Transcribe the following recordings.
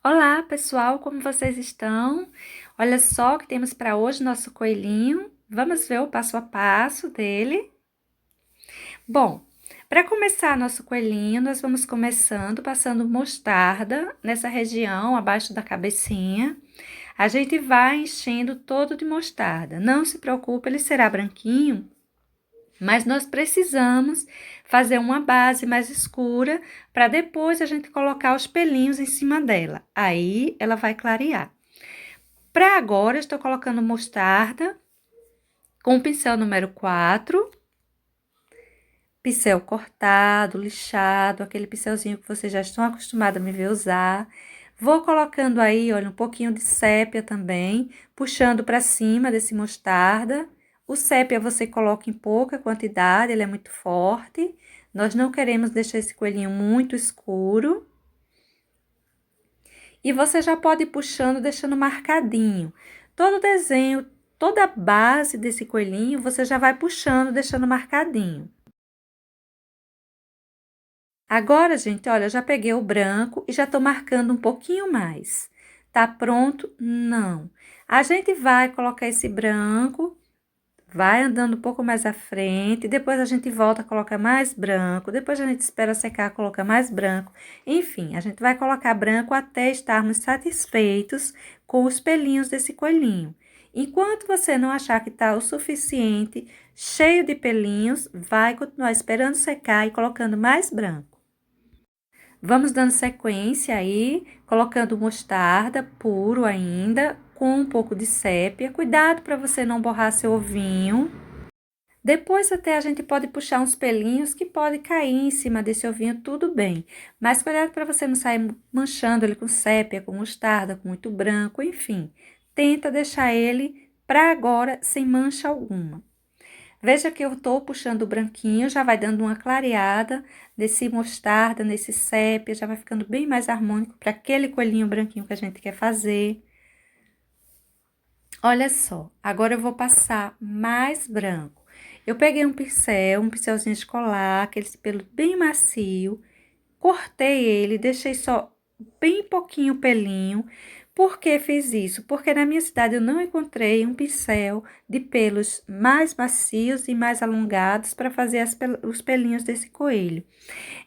Olá, pessoal, como vocês estão? Olha só o que temos para hoje, nosso coelhinho. Vamos ver o passo a passo dele? Bom, para começar nosso coelhinho, nós vamos começando passando mostarda nessa região, abaixo da cabecinha. A gente vai enchendo todo de mostarda. Não se preocupe, ele será branquinho, mas nós precisamos fazer uma base mais escura para depois a gente colocar os pelinhos em cima dela. Aí ela vai clarear. Para agora, estou colocando mostarda com o pincel número 4, pincel cortado, lixado, aquele pincelzinho que vocês já estão acostumados a me ver usar. Vou colocando aí, olha, um pouquinho de sépia também, puxando para cima desse mostarda. O sépia você coloca em pouca quantidade, ele é muito forte. Nós não queremos deixar esse coelhinho muito escuro. E você já pode ir puxando, deixando marcadinho. Todo o desenho, toda a base desse coelhinho, você já vai puxando, deixando marcadinho. Agora, gente, olha, eu já peguei o branco e já tô marcando um pouquinho mais. Tá pronto? Não. A gente vai colocar esse branco, vai andando um pouco mais à frente, depois a gente volta a colocar mais branco, depois a gente espera secar, coloca mais branco. Enfim, a gente vai colocar branco até estarmos satisfeitos com os pelinhos desse coelhinho. Enquanto você não achar que tá o suficiente, cheio de pelinhos, vai continuar esperando secar e colocando mais branco. Vamos dando sequência aí, colocando mostarda puro ainda, com um pouco de sépia. Cuidado para você não borrar seu ovinho. Depois até a gente pode puxar uns pelinhos que pode cair em cima desse ovinho, tudo bem. Mas cuidado para você não sair manchando ele com sépia, com mostarda, com muito branco, enfim. Tenta deixar ele para agora sem mancha alguma. Veja que eu tô puxando o branquinho, já vai dando uma clareada nesse mostarda, nesse sépia, já vai ficando bem mais harmônico para aquele coelhinho branquinho que a gente quer fazer. Olha só, agora eu vou passar mais branco. Eu peguei um pincelzinho escolar, aquele pelo bem macio, cortei ele, deixei só bem pouquinho pelinho. Por que fiz isso? Porque na minha cidade eu não encontrei um pincel de pelos mais macios e mais alongados para fazer os pelinhos desse coelho.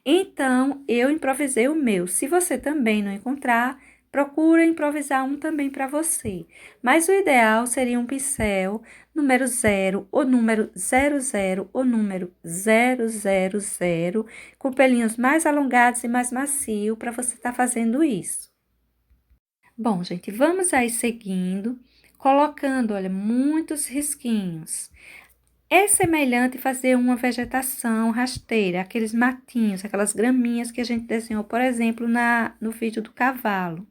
Então, eu improvisei o meu. Se você também não encontrar, procura improvisar um também para você. Mas o ideal seria um pincel número 0, ou número 00, ou número 000, com pelinhos mais alongados e mais macio para você estar fazendo isso. Bom, gente, vamos aí seguindo, colocando, olha, muitos risquinhos. É semelhante fazer uma vegetação rasteira, aqueles matinhos, aquelas graminhas que a gente desenhou, por exemplo, no vídeo do cavalo.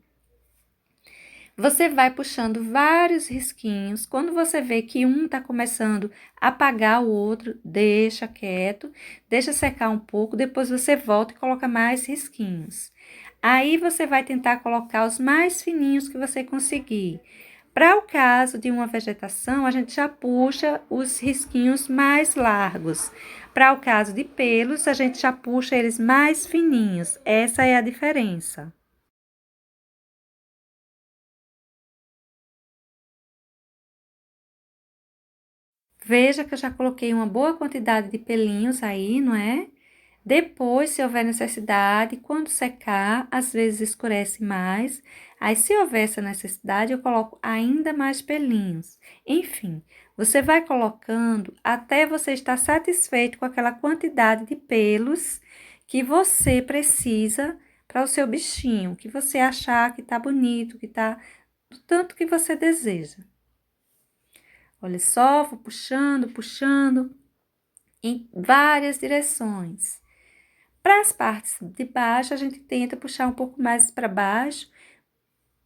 Você vai puxando vários risquinhos. Quando você vê que um está começando a apagar o outro, deixa quieto, deixa secar um pouco, depois você volta e coloca mais risquinhos. Aí você vai tentar colocar os mais fininhos que você conseguir. Para o caso de uma vegetação, a gente já puxa os risquinhos mais largos. Para o caso de pelos, a gente já puxa eles mais fininhos. Essa é a diferença. Veja que eu já coloquei uma boa quantidade de pelinhos aí, não é? Depois, se houver necessidade, quando secar, às vezes escurece mais. Aí, se houver essa necessidade, eu coloco ainda mais pelinhos. Enfim, você vai colocando até você estar satisfeito com aquela quantidade de pelos que você precisa para o seu bichinho, que você achar que tá bonito, que tá do tanto que você deseja. Olha só, vou puxando, puxando em várias direções. Para as partes de baixo, a gente tenta puxar um pouco mais para baixo,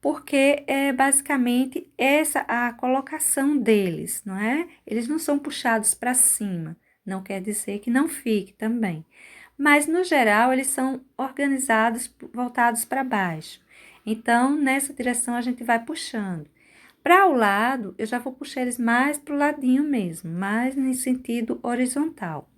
porque é basicamente essa a colocação deles, não é? Eles não são puxados para cima, não quer dizer que não fique também. Mas, no geral, eles são organizados, voltados para baixo. Então, nessa direção, a gente vai puxando. Para o lado, eu já vou puxar eles mais para o ladinho mesmo, mais em sentido horizontal.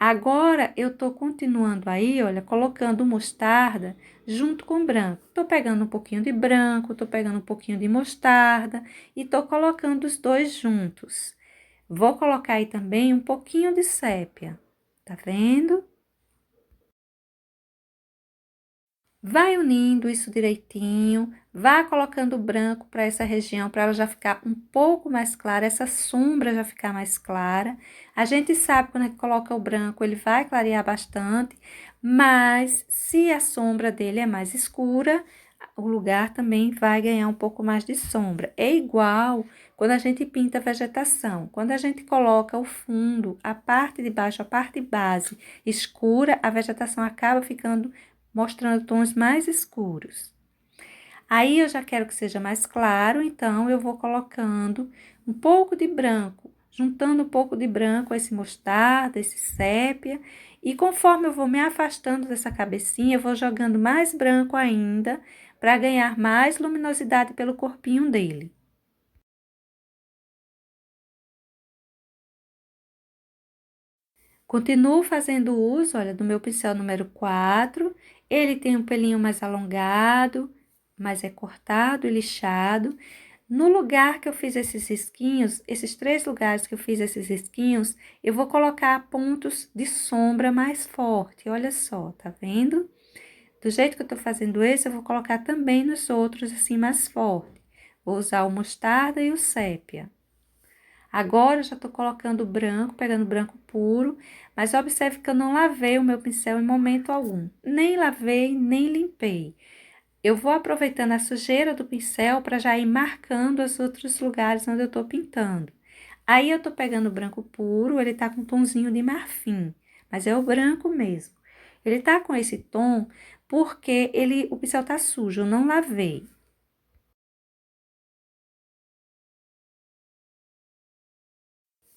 Agora, eu tô continuando aí, olha, colocando mostarda junto com branco. Tô pegando um pouquinho de branco, tô pegando um pouquinho de mostarda e tô colocando os dois juntos. Vou colocar aí também um pouquinho de sépia, tá vendo? Vai unindo isso direitinho, vá colocando o branco para essa região, para ela já ficar um pouco mais clara, essa sombra já ficar mais clara. A gente sabe quando a gente coloca o branco, ele vai clarear bastante, mas se a sombra dele é mais escura, o lugar também vai ganhar um pouco mais de sombra. É igual quando a gente pinta a vegetação. Quando a gente coloca o fundo, a parte de baixo, a parte base escura, a vegetação acaba ficando mostrando tons mais escuros. Aí eu já quero que seja mais claro, então eu vou colocando um pouco de branco, juntando um pouco de branco, esse mostarda, esse sépia, e conforme eu vou me afastando dessa cabecinha, eu vou jogando mais branco ainda, para ganhar mais luminosidade pelo corpinho dele. Continuo fazendo uso, olha, do meu pincel número 4. Ele tem um pelinho mais alongado, mas é cortado e lixado. No lugar que eu fiz esses risquinhos, esses 3 lugares que eu fiz esses risquinhos, eu vou colocar pontos de sombra mais forte, olha só, tá vendo? Do jeito que eu tô fazendo esse, eu vou colocar também nos outros, assim, mais forte. Vou usar o mostarda e o sépia. Agora, eu já tô colocando o branco, pegando branco puro, mas observe que eu não lavei o meu pincel em momento algum. Nem lavei, nem limpei. Eu vou aproveitando a sujeira do pincel para já ir marcando os outros lugares onde eu tô pintando. Aí, eu tô pegando o branco puro, ele tá com um tonzinho de marfim, mas é o branco mesmo. Ele tá com esse tom porque o pincel tá sujo, eu não lavei.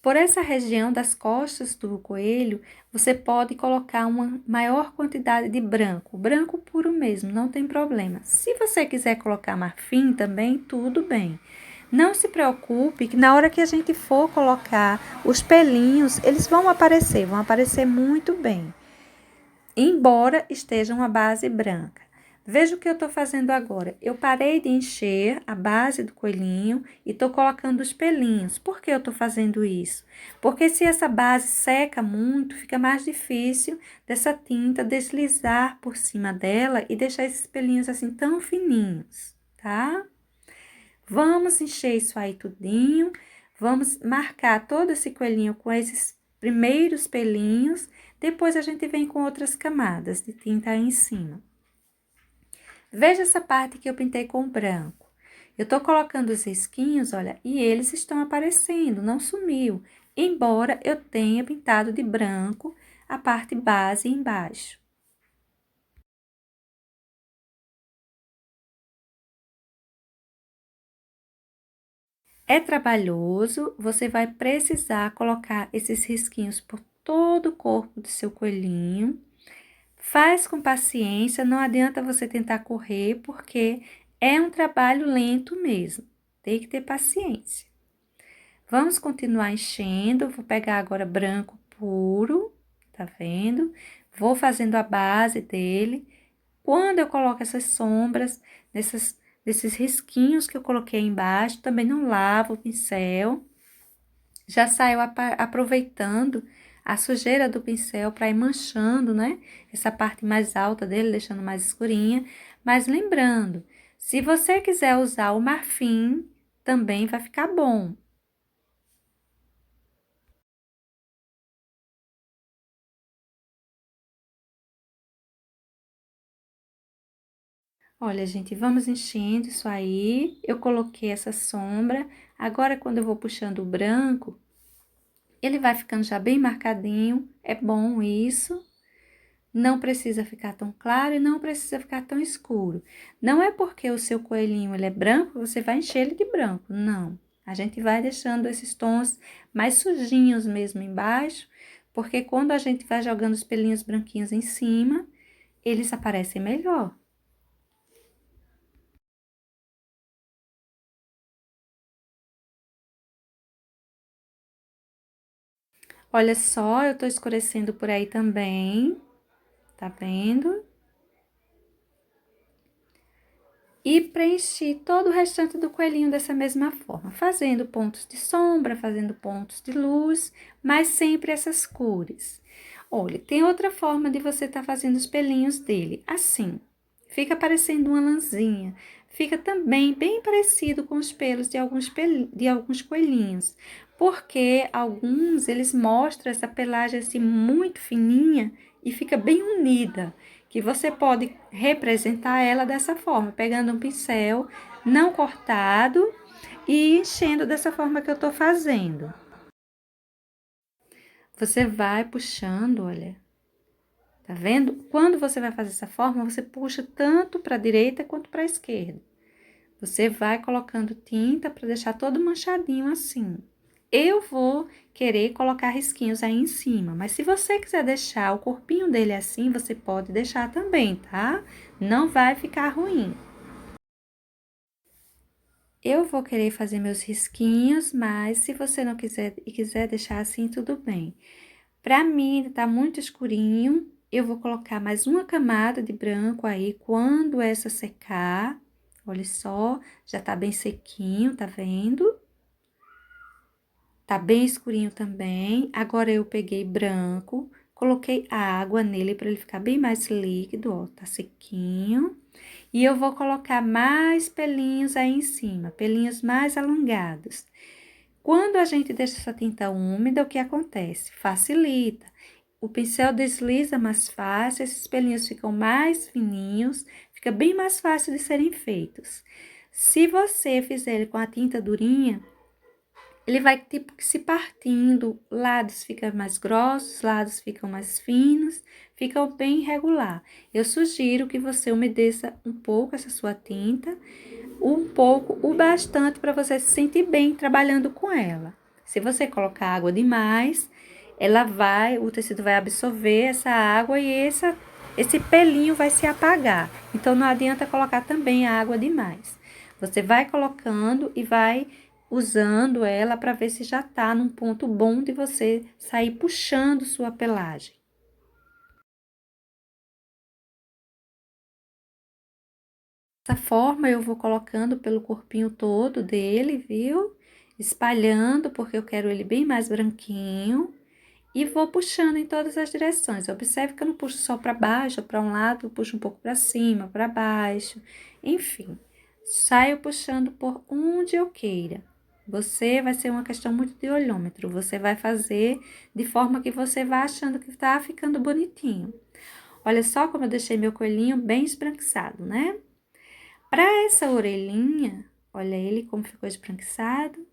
Por essa região das costas do coelho, você pode colocar uma maior quantidade de branco, branco puro mesmo, não tem problema. Se você quiser colocar marfim também, tudo bem. Não se preocupe que na hora que a gente for colocar os pelinhos, eles vão aparecer muito bem, embora esteja uma base branca. Veja o que eu estou fazendo agora. Eu parei de encher a base do coelhinho e estou colocando os pelinhos. Por que eu estou fazendo isso? Porque se essa base seca muito, fica mais difícil dessa tinta deslizar por cima dela e deixar esses pelinhos assim tão fininhos, tá? Vamos encher isso aí tudinho. Vamos marcar todo esse coelhinho com esses primeiros pelinhos. Depois a gente vem com outras camadas de tinta aí em cima. Veja essa parte que eu pintei com branco. Eu tô colocando os risquinhos, olha, e eles estão aparecendo, não sumiu. Embora eu tenha pintado de branco a parte base embaixo. É trabalhoso, você vai precisar colocar esses risquinhos por todo o corpo do seu coelhinho. Faz com paciência, não adianta você tentar correr, porque é um trabalho lento mesmo. Tem que ter paciência. Vamos continuar enchendo. Vou pegar agora branco puro, tá vendo? Vou fazendo a base dele. Quando eu coloco essas sombras, desses risquinhos que eu coloquei embaixo, também não lavo o pincel. Já saio aproveitando a sujeira do pincel para ir manchando, né? Essa parte mais alta dele, deixando mais escurinha. Mas lembrando, se você quiser usar o marfim, também vai ficar bom. Olha, gente, vamos enchendo isso aí. Eu coloquei essa sombra. Agora, quando eu vou puxando o branco, ele vai ficando já bem marcadinho. É bom isso. Não precisa ficar tão claro e não precisa ficar tão escuro. Não é porque o seu coelhinho ele é branco, você vai encher ele de branco. Não. A gente vai deixando esses tons mais sujinhos mesmo embaixo, porque quando a gente vai jogando os pelinhos branquinhos em cima, eles aparecem melhor. Olha só, eu tô escurecendo por aí também, tá vendo? E preenchi todo o restante do coelhinho dessa mesma forma, fazendo pontos de sombra, fazendo pontos de luz, mas sempre essas cores. Olha, tem outra forma de você estar fazendo os pelinhos dele, assim. Fica parecendo uma lãzinha. Fica também bem parecido com os pelos de alguns coelhinhos, porque alguns eles mostram essa pelagem assim muito fininha e fica bem unida, que você pode representar ela dessa forma, pegando um pincel não cortado e enchendo dessa forma que eu tô fazendo. Você vai puxando, olha, tá vendo? Quando você vai fazer essa forma, você puxa tanto para a direita quanto para a esquerda. Você vai colocando tinta para deixar todo manchadinho assim. Eu vou querer colocar risquinhos aí em cima, mas se você quiser deixar o corpinho dele assim, você pode deixar também, tá? Não vai ficar ruim. Eu vou querer fazer meus risquinhos, mas se você não quiser e quiser deixar assim, tudo bem. Pra mim, tá muito escurinho, eu vou colocar mais uma camada de branco aí quando essa secar. Olha só, já tá bem sequinho, tá vendo? Tá bem escurinho também. Agora eu peguei branco, coloquei água nele para ele ficar bem mais líquido, ó, tá sequinho. E eu vou colocar mais pelinhos aí em cima, pelinhos mais alongados. Quando a gente deixa essa tinta úmida, o que acontece? Facilita. O pincel desliza mais fácil, esses pelinhos ficam mais fininhos, fica bem mais fácil de serem feitos. Se você fizer ele com a tinta durinha, ele vai tipo que se partindo, lados ficam mais grossos, lados ficam mais finos, fica bem irregular. Eu sugiro que você umedeça um pouco essa sua tinta, um pouco, o bastante para você se sentir bem trabalhando com ela. Se você colocar água demais, o tecido vai absorver essa água e esse pelinho vai se apagar. Então, não adianta colocar também a água demais. Você vai colocando e vai usando ela para ver se já tá num ponto bom de você sair puxando sua pelagem. Dessa forma, eu vou colocando pelo corpinho todo dele, viu? Espalhando, porque eu quero ele bem mais branquinho. E vou puxando em todas as direções. Observe que eu não puxo só para baixo, para um lado, eu puxo um pouco para cima, para baixo. Enfim, saio puxando por onde eu queira. Você vai ser uma questão muito de olhômetro. Você vai fazer de forma que você vai achando que tá ficando bonitinho. Olha só como eu deixei meu coelhinho bem esbranquiçado, né? Para essa orelhinha, olha ele como ficou esbranquiçado.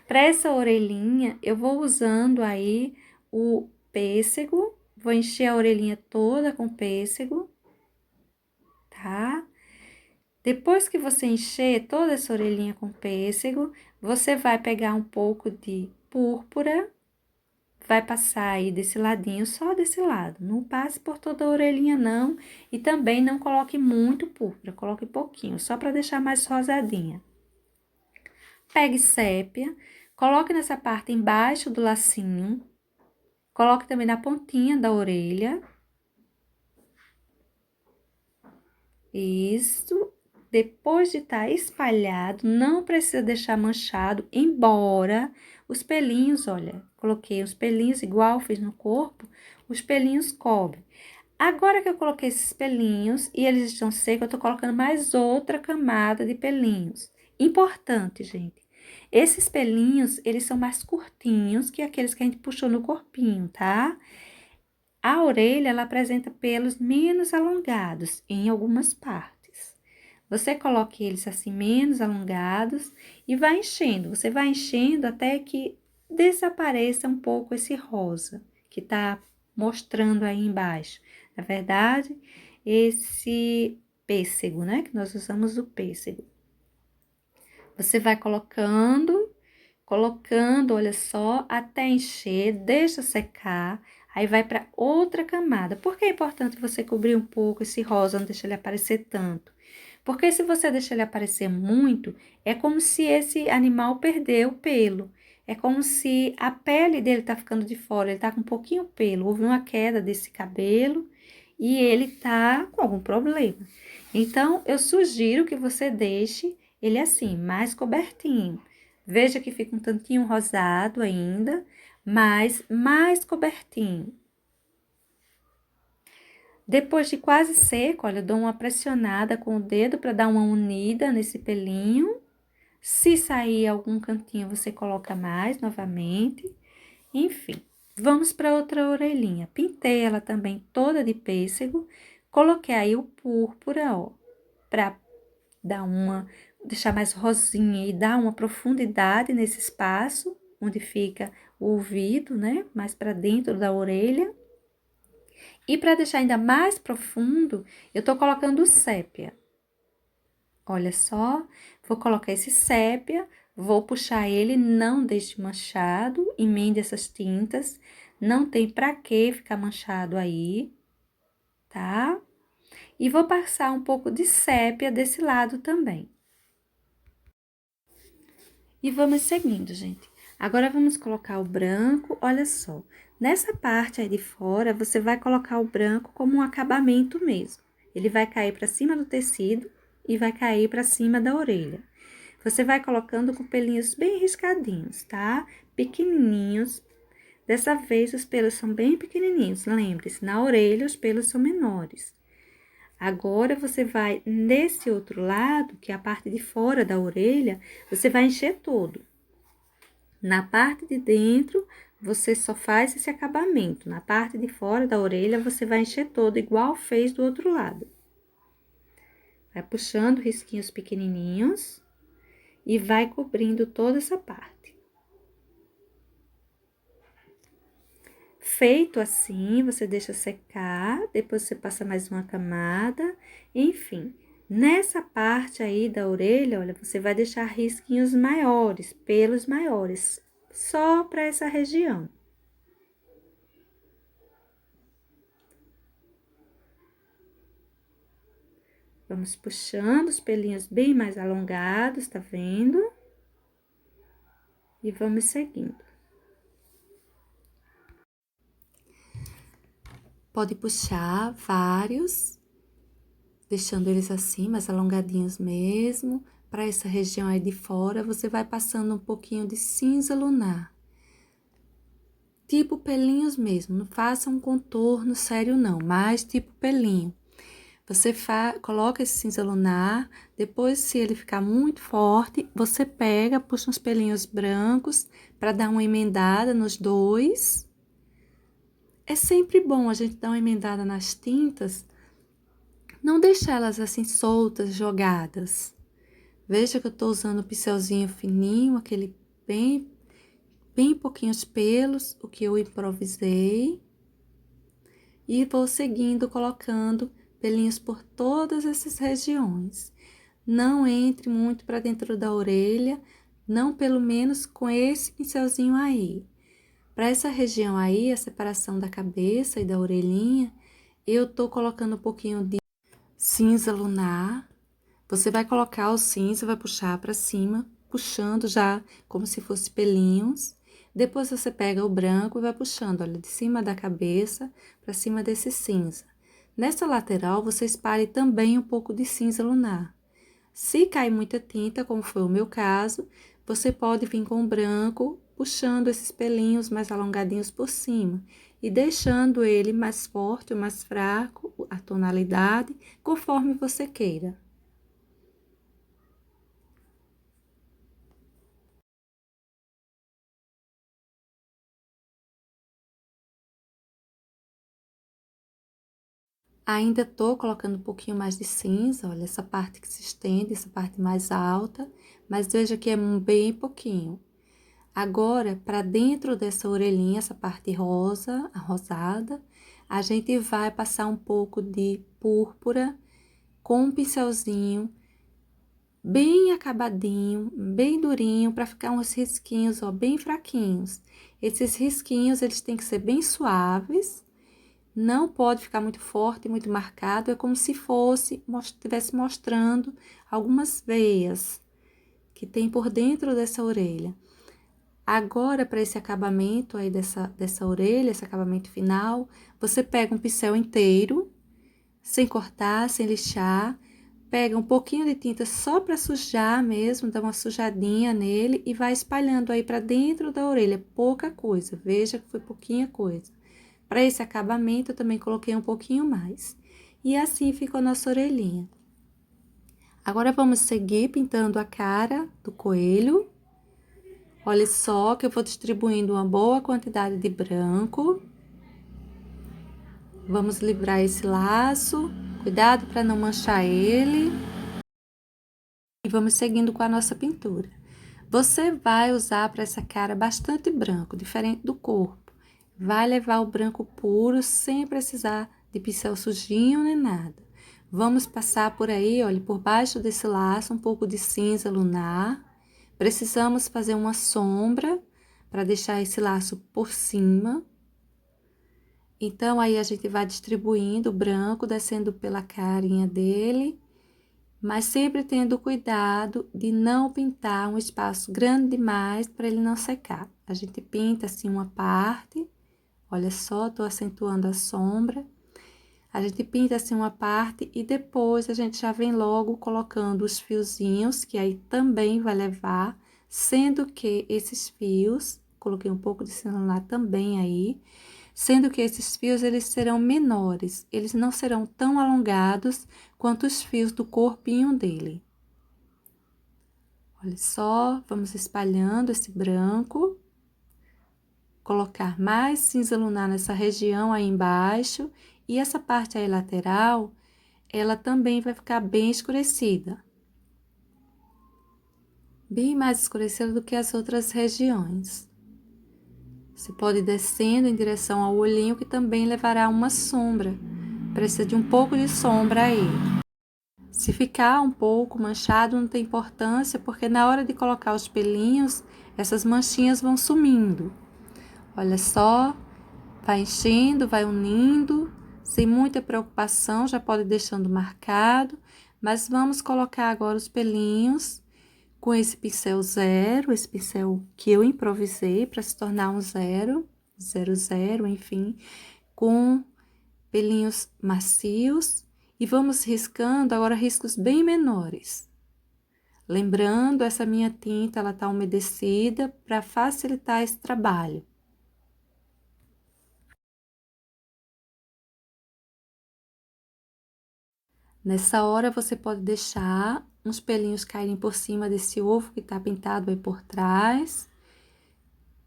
Para essa orelhinha, eu vou usando aí o pêssego, vou encher a orelhinha toda com pêssego, tá? Depois que você encher toda essa orelhinha com pêssego, você vai pegar um pouco de púrpura, vai passar aí desse ladinho, só desse lado. Não passe por toda a orelhinha, não. E também não coloque muito púrpura, coloque pouquinho, só para deixar mais rosadinha. Pegue sépia, coloque nessa parte embaixo do lacinho, coloque também na pontinha da orelha. Isso. Depois de estar espalhado, não precisa deixar manchado, embora os pelinhos, olha, coloquei os pelinhos igual fiz no corpo, os pelinhos cobrem. Agora que eu coloquei esses pelinhos e eles estão secos, eu tô colocando mais outra camada de pelinhos. Importante, gente. Esses pelinhos, eles são mais curtinhos que aqueles que a gente puxou no corpinho, tá? A orelha, ela apresenta pelos menos alongados em algumas partes. Você coloque eles assim menos alongados e vai enchendo. Você vai enchendo até que desapareça um pouco esse rosa que tá mostrando aí embaixo. Na verdade, esse pêssego, né? Que nós usamos o pêssego. Você vai colocando, olha só, até encher, deixa secar, aí vai para outra camada. Por que é importante você cobrir um pouco esse rosa, não deixar ele aparecer tanto? Porque se você deixar ele aparecer muito, é como se esse animal perdeu o pelo. é como se a pele dele tá ficando de fora, ele tá com um pouquinho pelo, houve uma queda desse cabelo e ele tá com algum problema. Então, eu sugiro que você deixe ele assim, mais cobertinho. Veja que fica um tantinho rosado ainda, mas mais cobertinho. Depois de quase seco, olha, eu dou uma pressionada com o dedo para dar uma unida nesse pelinho. Se sair algum cantinho, você coloca mais novamente. Enfim, vamos para outra orelhinha. Pintei ela também toda de pêssego. Coloquei aí o púrpura, ó, para deixar mais rosinha e dar uma profundidade nesse espaço onde fica o ouvido, né? Mais para dentro da orelha. E para deixar ainda mais profundo, eu tô colocando o sépia. Olha só, vou colocar esse sépia, vou puxar ele, não deixe manchado, emende essas tintas, não tem pra que ficar manchado aí, tá? E vou passar um pouco de sépia desse lado também. E vamos seguindo, gente. Agora, vamos colocar o branco, olha só. Nessa parte aí de fora, você vai colocar o branco como um acabamento mesmo. Ele vai cair para cima do tecido e vai cair para cima da orelha. Você vai colocando com pelinhos bem riscadinhos, tá? Pequenininhos. Dessa vez, os pelos são bem pequenininhos. Lembre-se, na orelha, os pelos são menores. Agora, você vai nesse outro lado, que é a parte de fora da orelha, você vai encher todo. Na parte de dentro, você só faz esse acabamento. Na parte de fora da orelha, você vai encher todo, igual fez do outro lado. Vai puxando risquinhos pequenininhos e vai cobrindo toda essa parte. Feito assim, você deixa secar, depois você passa mais uma camada, enfim. Nessa parte aí da orelha, olha, você vai deixar risquinhos maiores, pelos maiores, só para essa região. Vamos puxando os pelinhos bem mais alongados, tá vendo? E vamos seguindo. Pode puxar vários, deixando eles assim, mais alongadinhos mesmo. Para essa região aí de fora, você vai passando um pouquinho de cinza lunar. Tipo pelinhos mesmo, não faça um contorno sério não, mas tipo pelinho. Você coloca esse cinza lunar, depois se ele ficar muito forte, você pega, puxa uns pelinhos brancos para dar uma emendada nos dois. É sempre bom a gente dar uma emendada nas tintas, não deixar elas assim soltas, jogadas. Veja que eu tô usando o pincelzinho fininho, aquele bem pouquinhos pelos, o que eu improvisei. E vou seguindo, colocando pelinhos por todas essas regiões. Não entre muito para dentro da orelha, não pelo menos com esse pincelzinho aí. Para essa região aí, a separação da cabeça e da orelhinha, eu tô colocando um pouquinho de cinza lunar. Você vai colocar o cinza, vai puxar para cima, puxando já como se fosse pelinhos. Depois você pega o branco e vai puxando, olha, de cima da cabeça para cima desse cinza. Nessa lateral, você espalhe também um pouco de cinza lunar. Se cair muita tinta, como foi o meu caso, você pode vir com o branco, puxando esses pelinhos mais alongadinhos por cima e deixando ele mais forte ou mais fraco, a tonalidade, conforme você queira. Ainda tô colocando um pouquinho mais de cinza, olha, essa parte que se estende, essa parte mais alta, mas veja que é bem pouquinho. Agora, para dentro dessa orelhinha, essa parte rosa, rosada, a gente vai passar um pouco de púrpura com um pincelzinho bem acabadinho, bem durinho, para ficar uns risquinhos, ó, bem fraquinhos. Esses risquinhos, eles têm que ser bem suaves. Não pode ficar muito forte, muito marcado, é como se estivesse mostrando algumas veias que tem por dentro dessa orelha. Agora, para esse acabamento aí dessa orelha, esse acabamento final, você pega um pincel inteiro, sem cortar, sem lixar, pega um pouquinho de tinta só para sujar mesmo, dá uma sujadinha nele e vai espalhando aí para dentro da orelha, pouca coisa, veja que foi pouquinha coisa. Para esse acabamento, eu também coloquei um pouquinho mais. E assim ficou a nossa orelhinha. Agora, vamos seguir pintando a cara do coelho. Olha só que eu vou distribuindo uma boa quantidade de branco. Vamos livrar esse laço, cuidado para não manchar ele. E vamos seguindo com a nossa pintura. Você vai usar para essa cara bastante branco, diferente do corpo. Vai levar o branco puro, sem precisar de pincel sujinho nem nada. Vamos passar por aí, olha, por baixo desse laço, um pouco de cinza lunar. Precisamos fazer uma sombra para deixar esse laço por cima. Então, aí a gente vai distribuindo o branco, descendo pela carinha dele, mas sempre tendo cuidado de não pintar um espaço grande demais para ele não secar. A gente pinta assim uma parte, olha só, tô acentuando a sombra. A gente pinta assim uma parte e depois a gente já vem logo colocando os fiozinhos, que aí também vai levar, sendo que esses fios, coloquei um pouco de celular também aí, sendo que esses fios eles serão menores, eles não serão tão alongados quanto os fios do corpinho dele. Olha só, vamos espalhando esse branco, colocar mais cinza lunar nessa região aí embaixo, e essa parte aí lateral, ela também vai ficar bem escurecida. Bem mais escurecida do que as outras regiões. Você pode ir descendo em direção ao olhinho, que também levará uma sombra. Precisa de um pouco de sombra aí. Se ficar um pouco manchado, não tem importância, porque na hora de colocar os pelinhos, essas manchinhas vão sumindo. Olha só, vai enchendo, vai unindo, sem muita preocupação, já pode ir deixando marcado. Mas vamos colocar agora os pelinhos com esse pincel zero, esse pincel que eu improvisei para se tornar um zero, zero, zero, enfim, com pelinhos macios. E vamos riscando agora riscos bem menores. Lembrando, essa minha tinta, ela tá umedecida para facilitar esse trabalho. Nessa hora, você pode deixar uns pelinhos caírem por cima desse ovo que tá pintado aí por trás,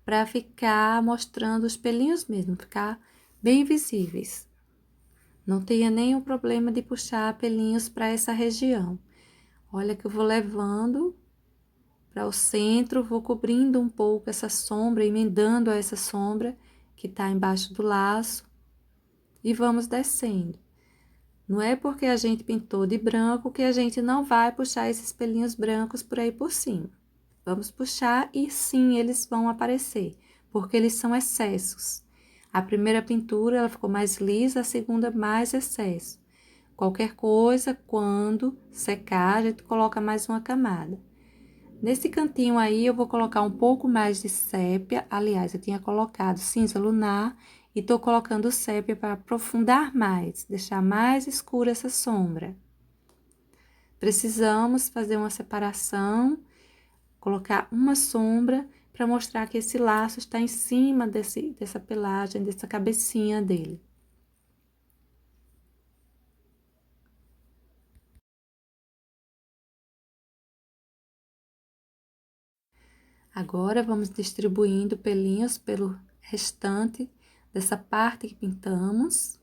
para ficar mostrando os pelinhos mesmo, ficar bem visíveis. Não tenha nenhum problema de puxar pelinhos para essa região. Olha que eu vou levando para o centro, vou cobrindo um pouco essa sombra, emendando a essa sombra que tá embaixo do laço, e vamos descendo. Não é porque a gente pintou de branco que a gente não vai puxar esses pelinhos brancos por aí por cima. Vamos puxar e sim, eles vão aparecer, porque eles são excessos. A primeira pintura, ela ficou mais lisa, a segunda mais excesso. Qualquer coisa, quando secar, a gente coloca mais uma camada. Nesse cantinho aí, eu vou colocar um pouco mais de sépia. Aliás, eu tinha colocado cinza lunar e tô colocando sépia para aprofundar mais, deixar mais escura essa sombra. Precisamos fazer uma separação, colocar uma sombra para mostrar que esse laço está em cima dessa pelagem, dessa cabecinha dele. Agora, vamos distribuindo pelinhos pelo restante dessa parte que pintamos.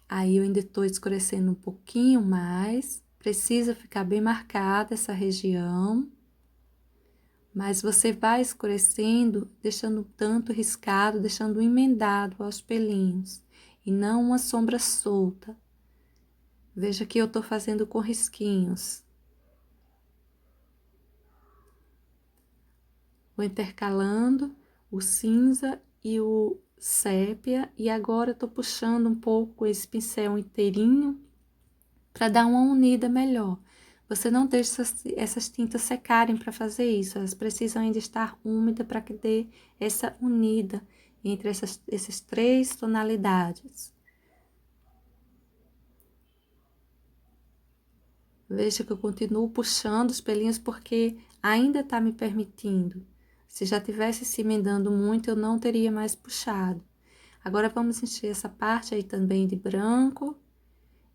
Aí, eu ainda estou escurecendo um pouquinho mais, precisa ficar bem marcada essa região. Mas você vai escurecendo, deixando um tanto riscado, deixando emendado aos pelinhos, e não uma sombra solta. Veja que eu tô fazendo com risquinhos. Vou intercalando o cinza e o sépia, e agora tô puxando um pouco esse pincel inteirinho para dar uma unida melhor. Você não deixa essas tintas secarem para fazer isso. Elas precisam ainda estar úmidas para que dê essa unida entre essas três tonalidades. Veja que eu continuo puxando os pelinhos porque ainda está me permitindo. Se já tivesse se emendando muito, eu não teria mais puxado. Agora, vamos encher essa parte aí também de branco.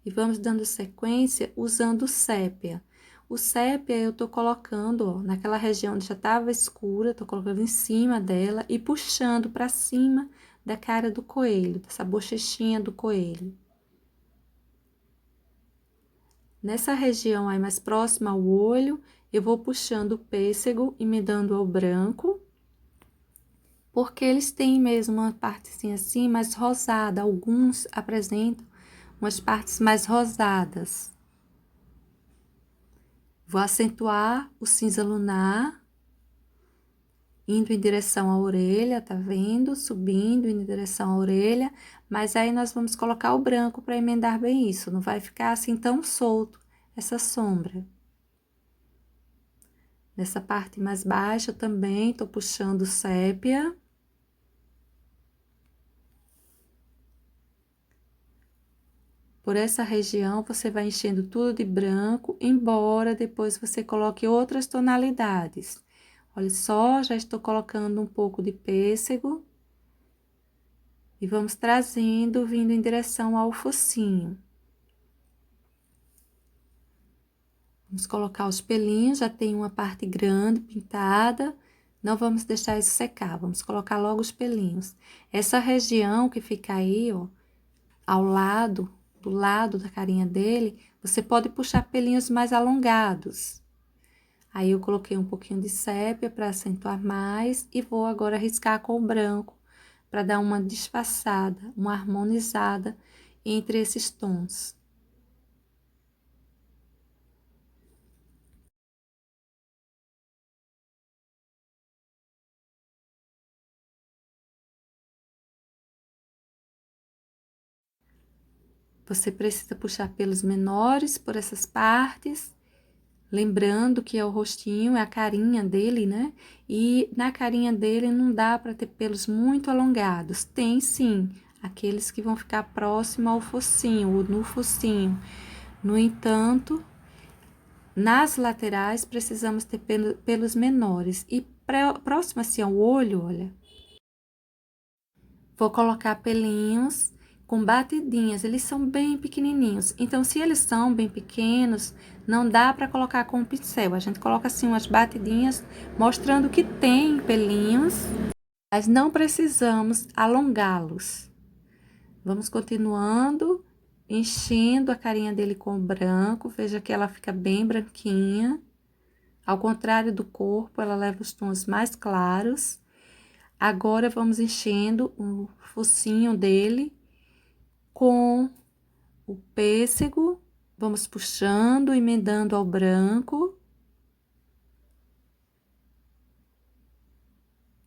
E vamos dando sequência usando o sépia. O sépia eu tô colocando, ó, naquela região onde já estava escura, tô colocando em cima dela e puxando para cima da cara do coelho, dessa bochechinha do coelho. Nessa região aí mais próxima ao olho, eu vou puxando o pêssego e me dando ao branco, porque eles têm mesmo uma partezinha assim mais rosada, alguns apresentam umas partes mais rosadas. Vou acentuar o cinza lunar, indo em direção à orelha, tá vendo? Subindo em direção à orelha, mas aí nós vamos colocar o branco para emendar bem isso, não vai ficar assim tão solto essa sombra. Nessa parte mais baixa também tô puxando sépia. Por essa região você vai enchendo tudo de branco, embora depois você coloque outras tonalidades. Olha só, já estou colocando um pouco de pêssego. E vamos trazendo, vindo em direção ao focinho. Vamos colocar os pelinhos, já tem uma parte grande pintada. Não vamos deixar isso secar, vamos colocar logo os pelinhos. Essa região que fica aí, ó, ao lado, do lado da carinha dele, você pode puxar pelinhos mais alongados. Aí eu coloquei um pouquinho de sépia para acentuar mais e vou agora riscar com o branco para dar uma disfarçada, uma harmonizada entre esses tons. Você precisa puxar pelos menores por essas partes, lembrando que é o rostinho, é a carinha dele, né? E na carinha dele não dá para ter pelos muito alongados. Tem sim, aqueles que vão ficar próximo ao focinho, ou no focinho. No entanto, nas laterais precisamos ter pelos menores. E próximo assim ao olho, olha, vou colocar pelinhos com batidinhas, eles são bem pequenininhos. Então, se eles são bem pequenos, não dá para colocar com o pincel. A gente coloca assim umas batidinhas, mostrando que tem pelinhos, mas não precisamos alongá-los. Vamos continuando, enchendo a carinha dele com branco. Veja que ela fica bem branquinha. Ao contrário do corpo, ela leva os tons mais claros. Agora, vamos enchendo o focinho dele com o pêssego, vamos puxando, emendando ao branco.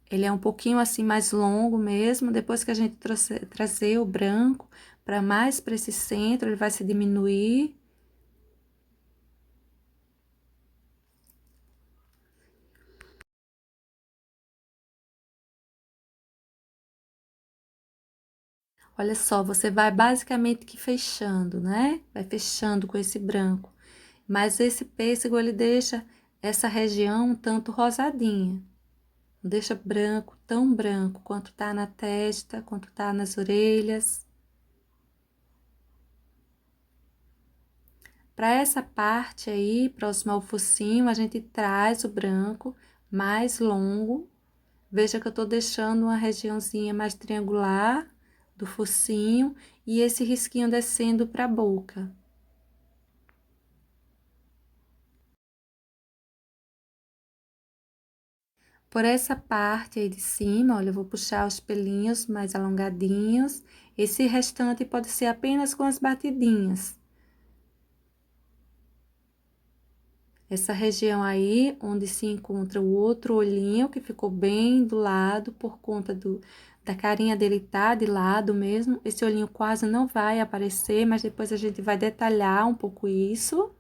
Ele é um pouquinho assim mais longo mesmo, depois que a gente trazer o branco para mais para esse centro, ele vai se diminuir. Olha só, você vai basicamente que fechando, né? Vai fechando com esse branco. Mas esse pêssego, ele deixa essa região um tanto rosadinha. Não deixa branco, tão branco, quanto tá na testa, quanto tá nas orelhas. Para essa parte aí, próximo ao focinho, a gente traz o branco mais longo. Veja que eu tô deixando uma regiãozinha mais triangular do focinho e esse risquinho descendo para a boca. Por essa parte aí de cima, olha, eu vou puxar os pelinhos mais alongadinhos. Esse restante pode ser apenas com as batidinhas. Essa região aí, onde se encontra o outro olhinho, que ficou bem do lado, por conta da carinha dele tá de lado mesmo. Esse olhinho quase não vai aparecer, mas depois a gente vai detalhar um pouco isso.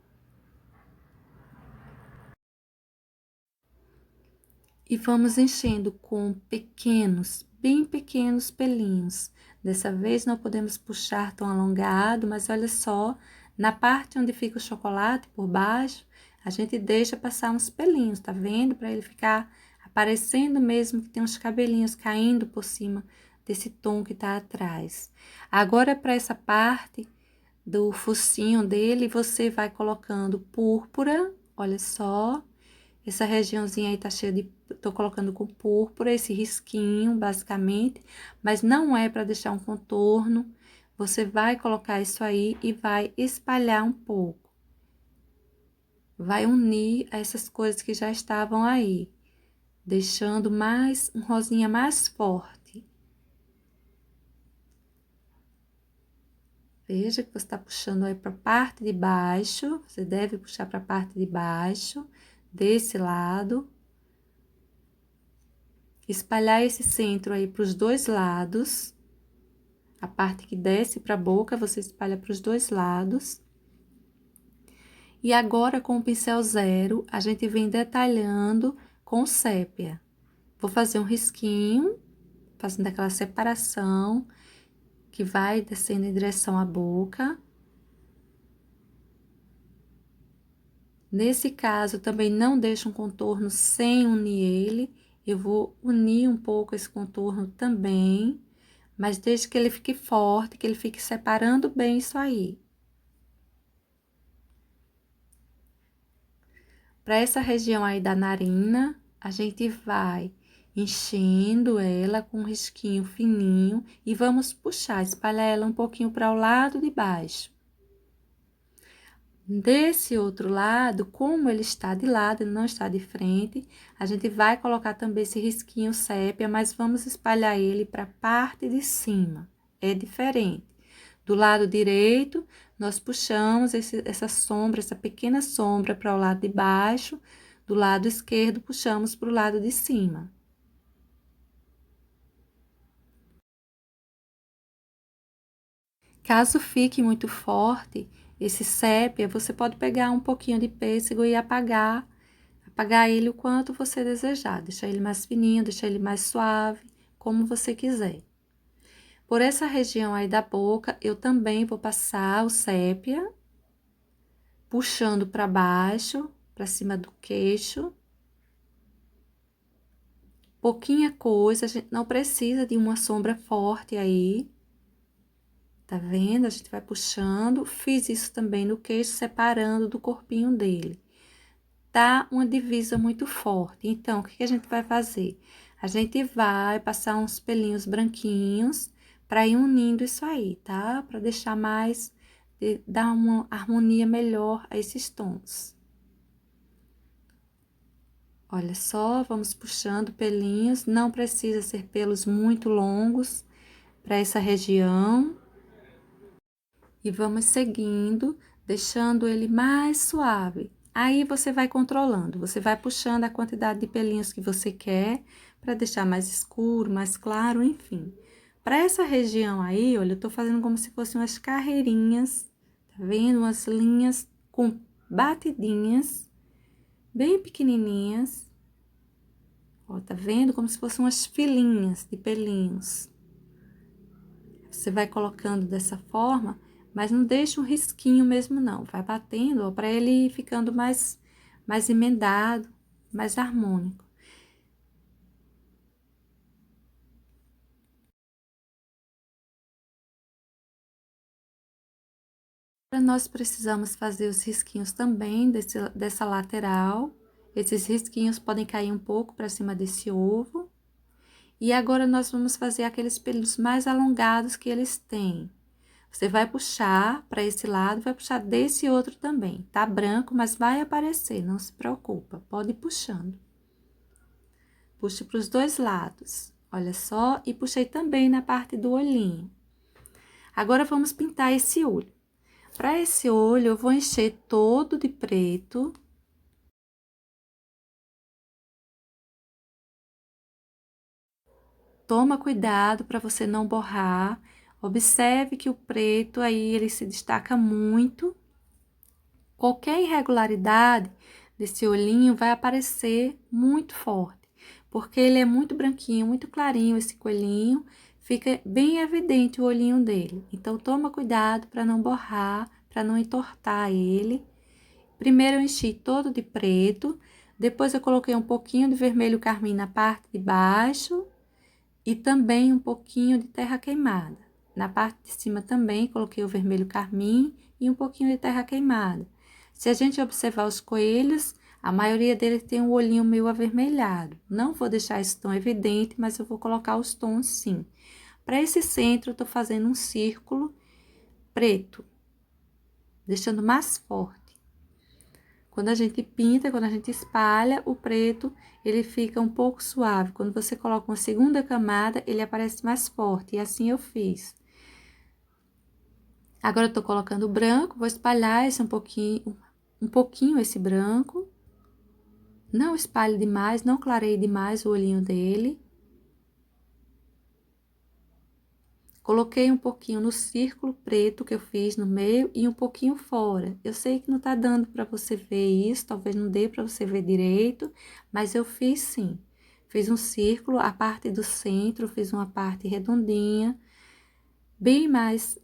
E vamos enchendo com pequenos, bem pequenos pelinhos. Dessa vez não podemos puxar tão alongado, mas olha só, na parte onde fica o chocolate por baixo, a gente deixa passar uns pelinhos, tá vendo? Para ele ficar aparecendo mesmo que tem uns cabelinhos caindo por cima desse tom que tá atrás. Agora, para essa parte do focinho dele, você vai colocando púrpura, olha só. Essa regiãozinha aí tá cheia de... Tô colocando com púrpura, esse risquinho, basicamente. Mas não é para deixar um contorno. Você vai colocar isso aí e vai espalhar um pouco. Vai unir essas coisas que já estavam aí. Deixando mais, um rosinha mais forte. Veja que você tá puxando aí pra parte de baixo. Você deve puxar pra parte de baixo, desse lado. Espalhar esse centro aí para os dois lados. A parte que desce para a boca, você espalha para os dois lados. E agora, com o pincel zero, a gente vem detalhando com sépia. Vou fazer um risquinho, fazendo aquela separação, que vai descendo em direção à boca. Nesse caso, também não deixo um contorno sem unir ele. Eu vou unir um pouco esse contorno também, mas desde que ele fique forte, que ele fique separando bem isso aí. Para essa região aí da narina, a gente vai enchendo ela com um risquinho fininho e vamos puxar, espalhar ela um pouquinho para o lado de baixo. Desse outro lado, como ele está de lado, ele não está de frente, a gente vai colocar também esse risquinho sépia, mas vamos espalhar ele para a parte de cima. É diferente. Do lado direito, nós puxamos essa sombra, essa pequena sombra para o lado de baixo. Do lado esquerdo, puxamos para o lado de cima. Caso fique muito forte, esse sépia, você pode pegar um pouquinho de pêssego e apagar ele o quanto você desejar. Deixar ele mais fininho, deixar ele mais suave, como você quiser. Por essa região aí da boca, eu também vou passar o sépia, puxando para baixo, para cima do queixo. Pouquinha coisa, a gente não precisa de uma sombra forte aí. Tá vendo? A gente vai puxando. Fiz isso também no queixo, separando do corpinho dele. Tá uma divisa muito forte. Então, o que a gente vai fazer? A gente vai passar uns pelinhos branquinhos para ir unindo isso aí, tá? Para deixar mais, dar uma harmonia melhor a esses tons. Olha só, vamos puxando pelinhos, não precisa ser pelos muito longos para essa região. E vamos seguindo, deixando ele mais suave. Aí você vai controlando, você vai puxando a quantidade de pelinhos que você quer, para deixar mais escuro, mais claro, enfim. Para essa região aí, olha, eu tô fazendo como se fossem umas carreirinhas, tá vendo? Umas linhas com batidinhas, bem pequenininhas. Ó, tá vendo? Como se fossem umas filinhas de pelinhos. Você vai colocando dessa forma, mas não deixa um risquinho mesmo não. Vai batendo, ó, para ele ir ficando mais emendado, mais harmônico. Nós precisamos fazer os risquinhos também dessa lateral. Esses risquinhos podem cair um pouco para cima desse ovo. E agora, nós vamos fazer aqueles pelos mais alongados que eles têm. Você vai puxar para esse lado, vai puxar desse outro também. Tá branco, mas vai aparecer, não se preocupa. Pode ir puxando. Puxe para os dois lados, olha só, e puxei também na parte do olhinho. Agora, vamos pintar esse olho. Para esse olho, eu vou encher todo de preto. Toma cuidado para você não borrar. Observe que o preto aí, ele se destaca muito. Qualquer irregularidade desse olhinho vai aparecer muito forte. porque ele é muito branquinho, muito clarinho esse coelhinho, fica bem evidente o olhinho dele. Então, toma cuidado para não borrar, para não entortar ele. Primeiro eu enchi todo de preto, depois eu coloquei um pouquinho de vermelho carmim na parte de baixo e também um pouquinho de terra queimada. Na parte de cima também coloquei o vermelho carmim e um pouquinho de terra queimada. Se a gente observar os coelhos, a maioria deles tem um olhinho meio avermelhado. Não vou deixar isso tão evidente, mas eu vou colocar os tons sim. Para esse centro, eu tô fazendo um círculo preto, deixando mais forte. Quando a gente pinta, quando a gente espalha, o preto, ele fica um pouco suave. Quando você coloca uma segunda camada, ele aparece mais forte. E assim eu fiz. Agora, eu tô colocando o branco, vou espalhar esse um pouquinho esse branco. Não espalhe demais, não clareie demais o olhinho dele. Coloquei um pouquinho no círculo preto que eu fiz no meio e um pouquinho fora. Eu sei que não tá dando para você ver isso, talvez não dê para você ver direito, mas eu fiz sim. Fiz um círculo, a parte do centro, fiz uma parte redondinha, bem mais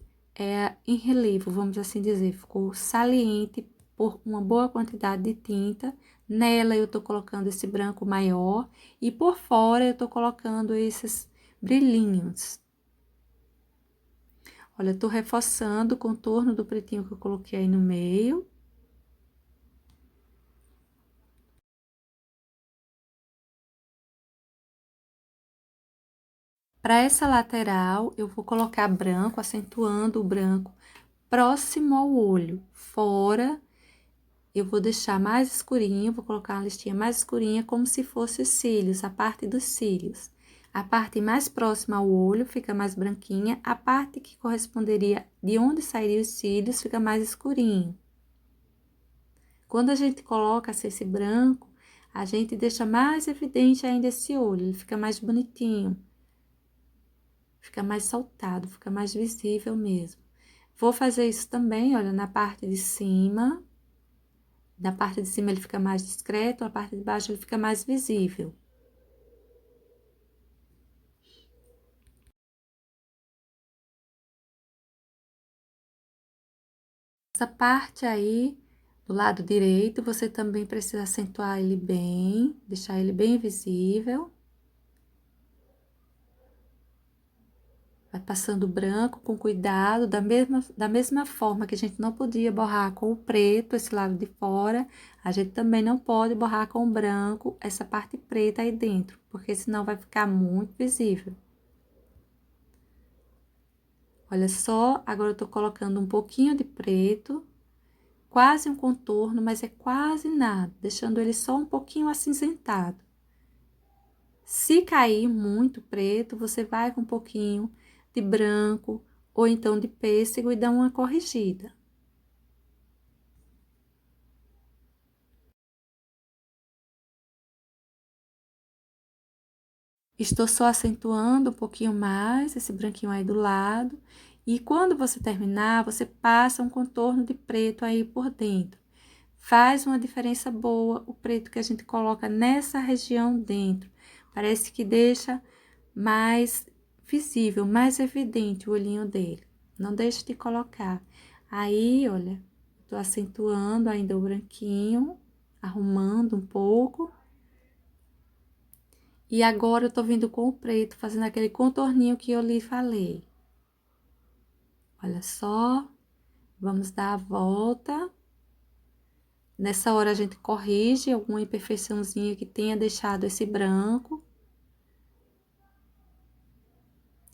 em relevo, vamos assim dizer. Ficou saliente por uma boa quantidade de tinta. Nela eu tô colocando esse branco maior e por fora eu tô colocando esses brilhinhos. Olha, eu tô reforçando o contorno do pretinho que eu coloquei aí no meio. Para essa lateral, eu vou colocar branco, acentuando o branco próximo ao olho. Fora, eu vou deixar mais escurinho, vou colocar uma listinha mais escurinha, como se fosse os cílios, a parte dos cílios. A parte mais próxima ao olho fica mais branquinha, a parte que corresponderia de onde sairia os cílios fica mais escurinho. Quando a gente coloca assim, esse branco, a gente deixa mais evidente ainda esse olho, ele fica mais bonitinho, fica mais saltado, fica mais visível mesmo. Vou fazer isso também, olha, na parte de cima. Da parte de cima ele fica mais discreto, a parte de baixo ele fica mais visível. Essa parte aí, do lado direito, você também precisa acentuar ele bem, deixar ele bem visível. Vai passando branco com cuidado, da mesma forma que a gente não podia borrar com o preto, esse lado de fora, a gente também não pode borrar com o branco, essa parte preta aí dentro, porque senão vai ficar muito visível. Olha só, agora eu tô colocando um pouquinho de preto, quase um contorno, mas é quase nada, deixando ele só um pouquinho acinzentado. Se cair muito preto, você vai com um pouquinho de branco ou então de pêssego e dá uma corrigida. Estou só acentuando um pouquinho mais esse branquinho aí do lado. E quando você terminar, você passa um contorno de preto aí por dentro. Faz uma diferença boa o preto que a gente coloca nessa região dentro. Parece que deixa mais visível, mais evidente o olhinho dele. Não deixe de colocar. Aí, olha, tô acentuando ainda o branquinho, arrumando um pouco. E agora eu tô vindo com o preto, fazendo aquele contorninho que eu lhe falei. Olha só, vamos dar a volta. Nessa hora a gente corrige alguma imperfeiçãozinha que tenha deixado esse branco.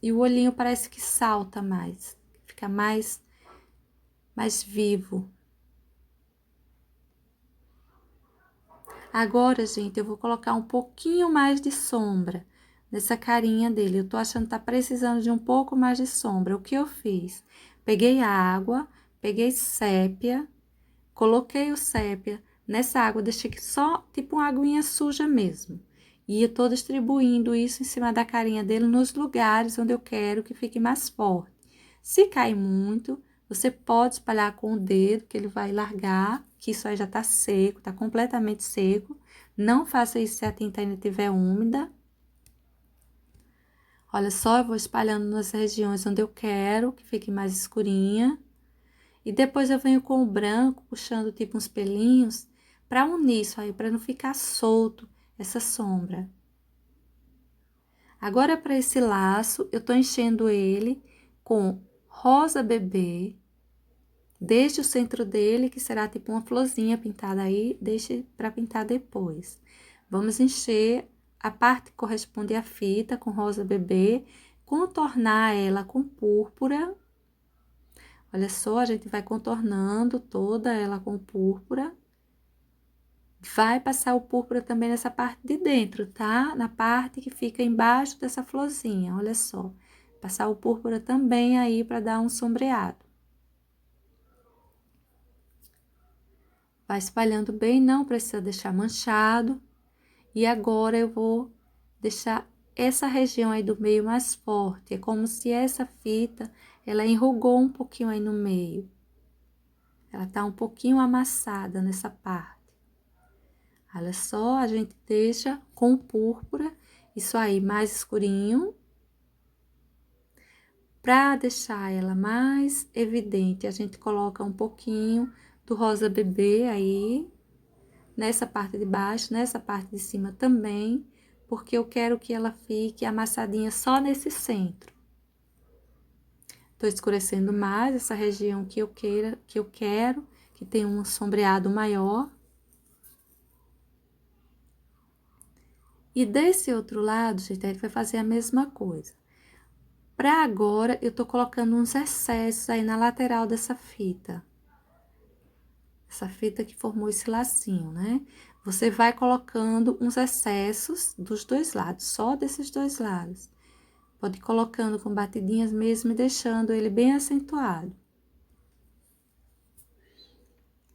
E o olhinho parece que salta mais, fica mais vivo. Agora, gente, eu vou colocar um pouquinho mais de sombra nessa carinha dele. Eu tô achando que tá precisando de um pouco mais de sombra. O que eu fiz? Peguei água, peguei sépia, coloquei o sépia nessa água, deixei só tipo uma aguinha suja mesmo. E eu tô distribuindo isso em cima da carinha dele nos lugares onde eu quero que fique mais forte. Se cair muito, você pode espalhar com o dedo, que ele vai largar, que isso aí já tá seco, tá completamente seco. Não faça isso se a tinta ainda estiver úmida. Olha só, eu vou espalhando nas regiões onde eu quero que fique mais escurinha. E depois eu venho com o branco, puxando tipo uns pelinhos, para unir isso aí, para não ficar solto essa sombra. Agora, para esse laço, eu tô enchendo ele com rosa bebê. Deixe o centro dele, que será tipo uma florzinha pintada aí, deixe para pintar depois. Vamos encher a parte que corresponde à fita com rosa bebê, contornar ela com púrpura. Olha só, a gente vai contornando toda ela com púrpura. Vai passar o púrpura também nessa parte de dentro, tá? Na parte que fica embaixo dessa florzinha, olha só. Passar o púrpura também aí para dar um sombreado. Vai espalhando bem, não precisa deixar manchado. E agora eu vou deixar essa região aí do meio mais forte. É como se essa fita, ela enrugou um pouquinho aí no meio. Ela tá um pouquinho amassada nessa parte. Olha só, a gente deixa com púrpura, isso aí mais escurinho. Para deixar ela mais evidente, a gente coloca um pouquinho do rosa bebê aí, nessa parte de baixo, nessa parte de cima também, porque eu quero que ela fique amassadinha só nesse centro. Tô escurecendo mais essa região que eu quero, que tem um sombreado maior. E desse outro lado, gente, a gente vai fazer a mesma coisa. Para agora, eu tô colocando uns excessos aí na lateral dessa fita. Essa fita que formou esse lacinho, né? Você vai colocando uns excessos dos dois lados, só desses dois lados. Pode ir colocando com batidinhas mesmo e deixando ele bem acentuado.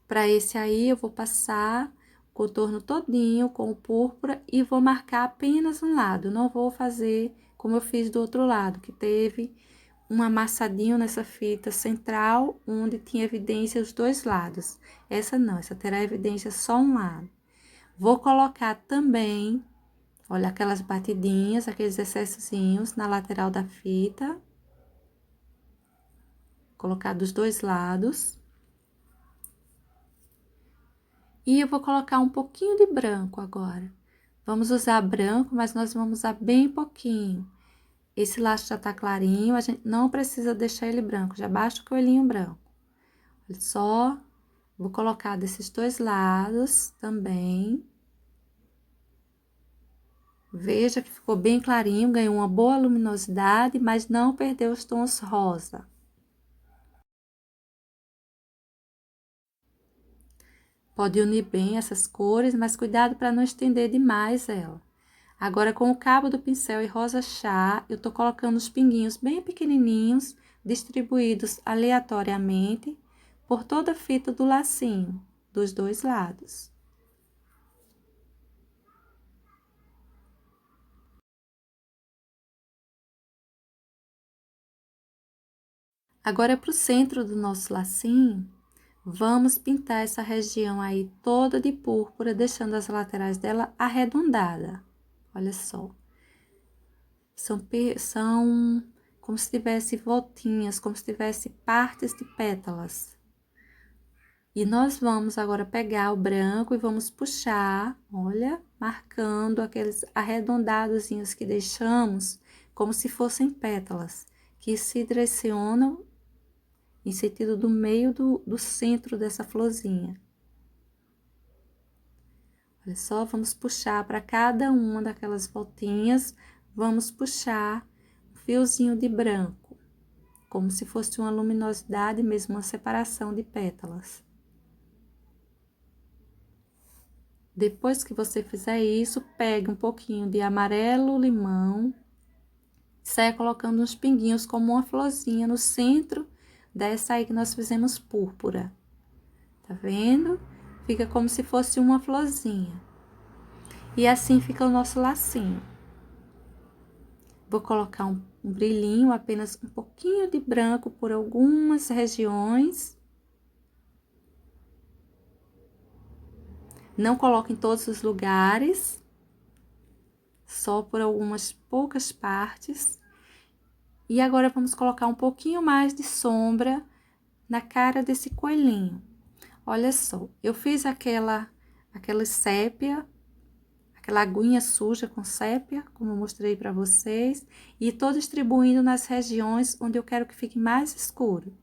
Para esse aí, eu vou passar o contorno todinho com o púrpura e vou marcar apenas um lado. Não vou fazer como eu fiz do outro lado, que teve um amassadinho nessa fita central, onde tinha evidência os dois lados. Essa não, essa terá evidência só um lado. Vou colocar também, olha, aquelas batidinhas, aqueles excessozinhos na lateral da fita. Colocar dos dois lados. E eu vou colocar um pouquinho de branco agora. Vamos usar branco, mas nós vamos usar bem pouquinho. Esse laço já tá clarinho, a gente não precisa deixar ele branco, já basta o coelhinho branco. Olha só, vou colocar desses dois lados também. Veja que ficou bem clarinho, ganhou uma boa luminosidade, mas não perdeu os tons rosa. Pode unir bem essas cores, mas cuidado para não estender demais ela. Agora, com o cabo do pincel e rosa chá, eu tô colocando os pinguinhos bem pequenininhos, distribuídos aleatoriamente por toda a fita do lacinho, dos dois lados. Agora, para o centro do nosso lacinho, vamos pintar essa região aí toda de púrpura, deixando as laterais dela arredondada. Olha só. São como se tivesse voltinhas, como se tivesse partes de pétalas. E nós vamos agora pegar o branco e vamos puxar, olha, marcando aqueles arredondadozinhos que deixamos, como se fossem pétalas, que se direcionam em sentido do meio do centro dessa florzinha. Olha só, vamos puxar para cada uma daquelas voltinhas, vamos puxar um fiozinho de branco, como se fosse uma luminosidade, mesmo uma separação de pétalas. Depois que você fizer isso, pegue um pouquinho de amarelo limão, saia colocando uns pinguinhos como uma florzinha no centro dessa aí que nós fizemos púrpura. Tá vendo? Fica como se fosse uma florzinha. E assim fica o nosso lacinho. Vou colocar um brilhinho, apenas um pouquinho de branco por algumas regiões. Não coloco em todos os lugares, só por algumas poucas partes. E agora vamos colocar um pouquinho mais de sombra na cara desse coelhinho. Olha só, eu fiz aquela sépia, aquela aguinha suja com sépia, como eu mostrei para vocês, e tô distribuindo nas regiões onde eu quero que fique mais escuro.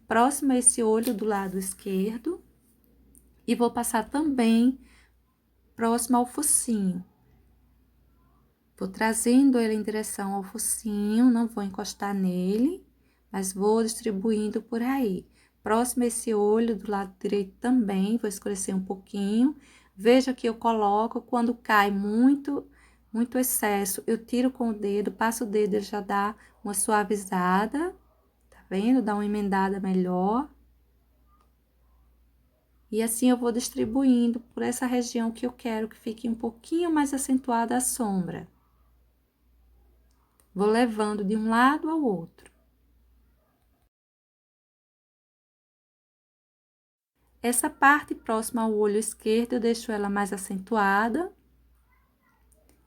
Próximo a esse olho do lado esquerdo, e vou passar também próximo ao focinho. Vou trazendo ele em direção ao focinho, não vou encostar nele, mas vou distribuindo por aí. Próximo a esse olho do lado direito também, vou escurecer um pouquinho. Veja que eu coloco, quando cai muito excesso, eu tiro com o dedo, passo o dedo, ele já dá uma suavizada, tá vendo? Dá uma emendada melhor. E assim eu vou distribuindo por essa região que eu quero que fique um pouquinho mais acentuada a sombra. Vou levando de um lado ao outro. Essa parte próxima ao olho esquerdo, eu deixo ela mais acentuada,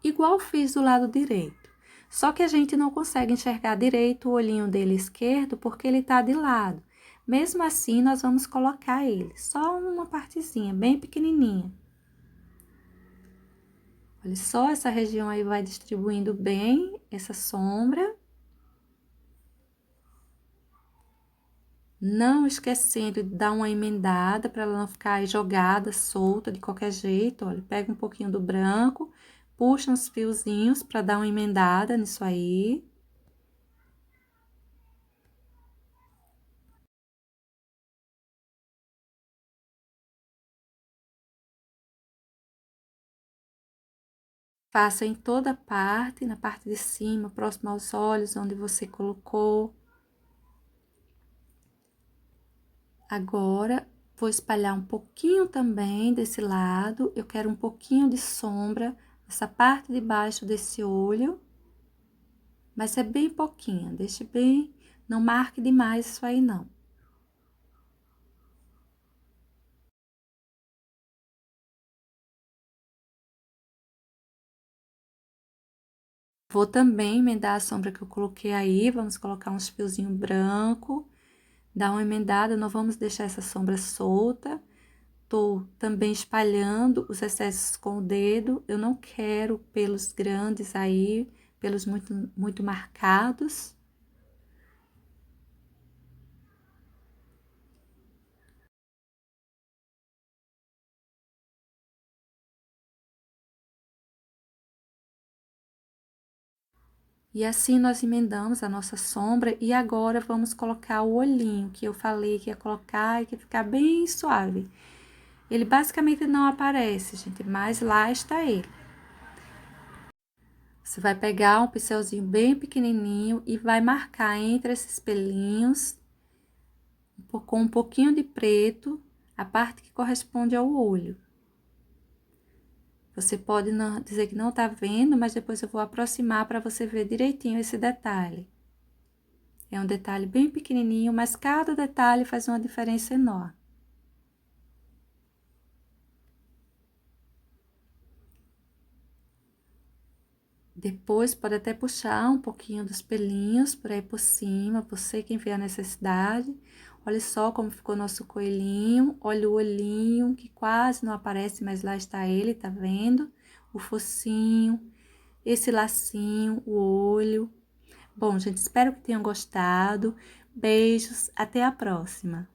igual fiz do lado direito. Só que a gente não consegue enxergar direito o olhinho dele esquerdo, porque ele tá de lado. Mesmo assim, nós vamos colocar ele, só uma partezinha, bem pequenininha. Olha só, essa região aí vai distribuindo bem essa sombra. Não esquecendo de dar uma emendada para ela não ficar aí jogada, solta de qualquer jeito. Olha, pega um pouquinho do branco, puxa uns fiozinhos para dar uma emendada nisso aí. Faça em toda parte, na parte de cima, próximo aos olhos, onde você colocou. Agora, vou espalhar um pouquinho também desse lado. Eu quero um pouquinho de sombra nessa parte de baixo desse olho. Mas é bem pouquinho, deixe bem, não marque demais isso aí não. Vou também emendar a sombra que eu coloquei aí, vamos colocar uns fiozinhos branco, dar uma emendada, não vamos deixar essa sombra solta. Tô também espalhando os excessos com o dedo, eu não quero pelos grandes aí, pelos muito marcados. E assim nós emendamos a nossa sombra e agora vamos colocar o olhinho que eu falei que ia colocar e que ia ficar bem suave. Ele basicamente não aparece, gente, mas lá está ele. Você vai pegar um pincelzinho bem pequenininho e vai marcar entre esses pelinhos, com um pouquinho de preto, a parte que corresponde ao olho. Você pode não, dizer que não tá vendo, mas depois eu vou aproximar para você ver direitinho esse detalhe. É um detalhe bem pequenininho, mas cada detalhe faz uma diferença enorme. Depois, pode até puxar um pouquinho dos pelinhos por aí por cima, você quem vê a necessidade. Olha só como ficou nosso coelhinho. Olha o olhinho, que quase não aparece, mas lá está ele, tá vendo? O focinho, esse lacinho, o olho. Bom, gente, espero que tenham gostado. Beijos, até a próxima.